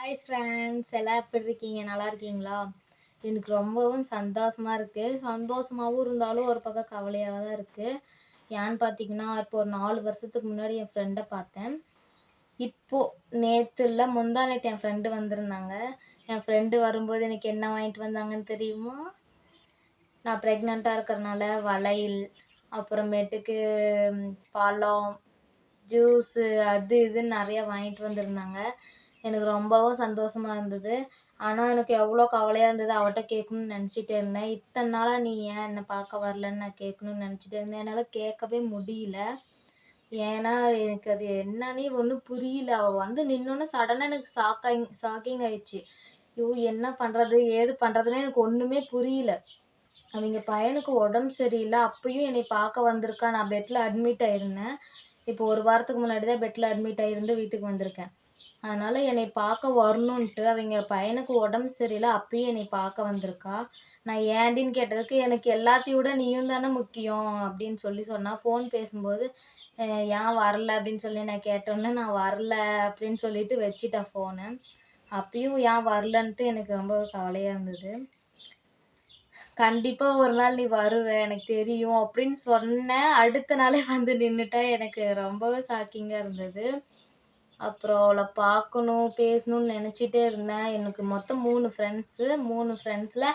Hi friends, எல்லாம் எப்படி இருக்கீங்க? நல்லா இருக்கீங்களா? எனக்கு ரொம்பவும் சந்தோஷமாக இருக்குது. சந்தோஷமாகவும் இருந்தாலும் ஒரு பக்கம் கவலையாக தான் இருக்குது. ஏன்னு பார்த்தீங்கன்னா, இப்போ ஒரு 4 வருஷத்துக்கு முன்னாடி என் ஃப்ரெண்டை பார்த்தேன். இப்போது நேற்று இல்லை முந்தா நேற்று என் ஃப்ரெண்டு வந்திருந்தாங்க. என் ஃப்ரெண்டு வரும்போது எனக்கு என்ன வாங்கிட்டு வந்தாங்கன்னு தெரியுமா? நான் ப்ரெக்னெண்ட்டாக இருக்கிறனால வளையல், அப்புறமேட்டுக்கு பழம், ஜூஸு, அது இதுன்னு நிறையா வாங்கிட்டு வந்திருந்தாங்க. எனக்கு ரொம்பவும் சந்தோஷமாக இருந்தது. ஆனால் எனக்கு எவ்வளோ கவலையாக இருந்தது. அவட்ட கேட்கணும்னு நினச்சிட்டே இருந்தேன். இத்தனை நாளாக நீ ஏன் என்னை பார்க்க வரலன்னு நான் கேட்கணும்னு நினச்சிட்டே இருந்தேன். என்னால் கேட்கவே முடியல. ஏன்னா எனக்கு அது என்னன்னே ஒன்றும் புரியல. அவள் வந்து நின்னோன்னே சடனாக எனக்கு ஷாக்கிங் ஆயிடுச்சு. ஐயோ, என்ன பண்ணுறது ஏது பண்ணுறதுன்னு எனக்கு ஒன்றுமே புரியல. அவங்க பையனுக்கு உடம்பு சரியில்லை. அப்பயும் என்னை பார்க்க வந்திருக்கா. நான் பெட்டில் அட்மிட் ஆயிருந்தேன். இப்போ ஒரு வாரத்துக்கு முன்னாடி தான் பெட்டில் அட்மிட் ஆகிருந்து வீட்டுக்கு வந்திருக்கேன். அதனால் என்னை பார்க்க வரணுன்ட்டு அவங்க பையனுக்கு உடம்பு சரியில்லை. அப்பயும் என்னை பார்க்க வந்திருக்கா. நான் ஏன்டின்னு கேட்டதுக்கு, எனக்கு எல்லாத்தையும் விட நீயும் தானே முக்கியம் அப்படின்னு சொன்னா. ஃபோன் பேசும்போது ஏன் வரல அப்படின்னு சொல்லி நான் கேட்டோன்னே, நான் வரல அப்படின்னு சொல்லிட்டு வச்சிட்டேன் ஃபோனை. அப்பயும் ஏன் வரலன்ட்டு எனக்கு ரொம்ப கவலையாக இருந்தது. கண்டிப்பாக ஒரு நாள் நீ வருவ எனக்கு தெரியும் அப்படின்னு சொன்னேன். அடுத்த நாளே வந்து நின்றுட்டா. எனக்கு ரொம்பவே ஷாக்கிங்காக இருந்தது. அப்புறம் அவளை பார்க்கணும் பேசணும்னு நினச்சிட்டே இருந்தேன். எனக்கு மொத்தம் 3 ஃப்ரெண்ட்ஸு. 3 ஃப்ரெண்ட்ஸில்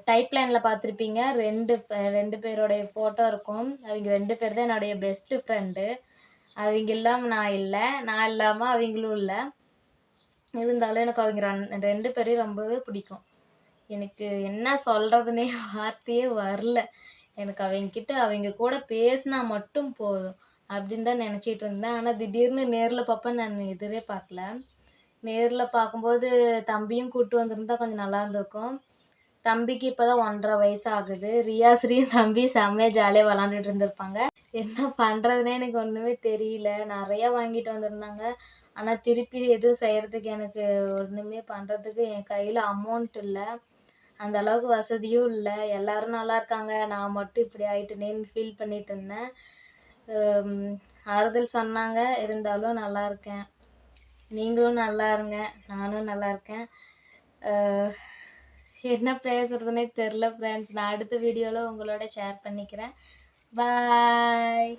டைப் லைனில் பார்த்துருப்பீங்க. 2 பேரோடைய ஃபோட்டோ இருக்கும். அவங்க 2 பேர் தான் என்னுடைய பெஸ்ட்டு ஃப்ரெண்டு. அவங்க இல்லாமல் நான் இல்லை, நான் இல்லாமல் அவங்களும் இல்லை. இருந்தாலும் எனக்கு அவங்க 2 பேரையும் ரொம்பவே பிடிக்கும். எனக்கு என்ன சொல்கிறதுனே வார்த்தையே வரல. எனக்கு அவங்க கூட பேசினா மட்டும் போதும் அப்படின்னு தான் நினச்சிட்டு இருந்தேன். ஆனால் திடீர்னு நேரில் பார்ப்பேன் நான் எதிரே பார்க்கல. நேரில் பார்க்கும்போது தம்பியும் கூப்பிட்டு வந்திருந்தா கொஞ்சம் நல்லா இருந்திருக்கும். தம்பிக்கு இப்போ தான் 1.5 வயசு ஆகுது. ரியாஸ்ரீயும் தம்பி செம்மையாக ஜாலியாக விளாண்டுட்டு இருந்திருப்பாங்க. என்ன பண்ணுறதுனே எனக்கு ஒன்றுமே தெரியல. நிறையா வாங்கிட்டு வந்திருந்தாங்க. ஆனால் திருப்பி எதுவும் செய்கிறதுக்கு எனக்கு ஒன்றுமே பண்ணுறதுக்கு என் கையில் அமௌண்ட் இல்லை. அந்த அளவுக்கு வசதியும் இல்லை. எல்லோரும் நல்லா இருக்காங்க, நான் மட்டும் இப்படி ஆகிட்டேனேன்னு ஃபீல் பண்ணிட்டு இருந்தேன். ஆறுதல் சொன்னாங்க. இருந்தாலும் நல்லா இருக்கேன். நீங்களும் நல்லா இருங்க, நானும் நல்லா இருக்கேன். என்ன பேசுகிறதுனே தெரில ஃப்ரெண்ட்ஸ். நான் அடுத்த வீடியோவில் உங்களோட ஷேர் பண்ணிக்கிறேன். பாய்.